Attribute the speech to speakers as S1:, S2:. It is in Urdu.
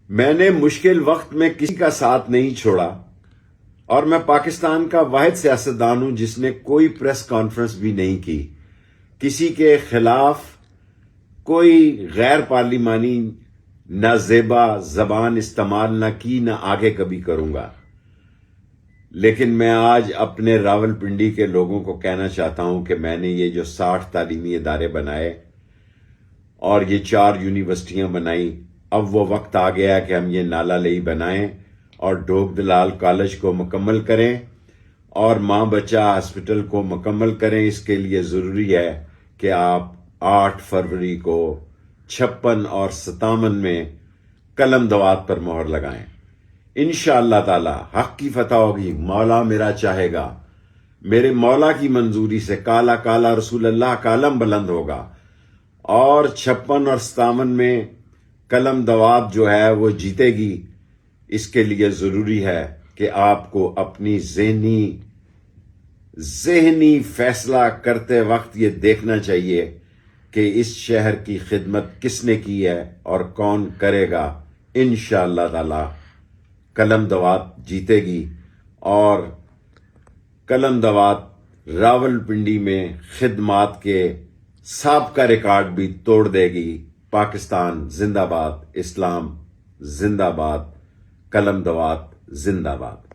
S1: میں نے مشکل وقت میں کسی کا ساتھ نہیں چھوڑا اور میں پاکستان کا واحد سیاستدان ہوں جس نے کوئی پریس کانفرنس بھی نہیں کی، کسی کے خلاف کوئی غیر پارلیمانی نازیبا زبان استعمال نہ کی، نہ آگے کبھی کروں گا۔ لیکن میں آج اپنے راول پنڈی کے لوگوں کو کہنا چاہتا ہوں کہ میں نے یہ جو 60 تعلیمی ادارے بنائے اور یہ 4 یونیورسٹیاں بنائی، اب وہ وقت آ گیا ہے کہ ہم یہ نالا لئی بنائیں اور ڈھوک دلال کالج کو مکمل کریں اور ماں بچہ ہاسپٹل کو مکمل کریں۔ اس کے لیے ضروری ہے کہ آپ 8 فروری کو 56 اور 57 میں قلم دوات پر مہر لگائیں۔ انشاءاللہ تعالی حق کی فتح ہوگی، مولا میرا چاہے گا، میرے مولا کی منظوری سے کالا کالا رسول اللہ کا علم بلند ہوگا اور 56 اور 57 میں قلم دوات جو ہے وہ جیتے گی۔ اس کے لیے ضروری ہے کہ آپ کو اپنی ذہنی فیصلہ کرتے وقت یہ دیکھنا چاہیے کہ اس شہر کی خدمت کس نے کی ہے اور کون کرے گا۔ انشاءاللہ تعالی قلم دوات جیتے گی اور قلم دوات راول پنڈی میں خدمات کے سابقہ ریکارڈ بھی توڑ دے گی۔ پاکستان زندہ باد، اسلام زندہ باد، قلم دوات زندہ باد۔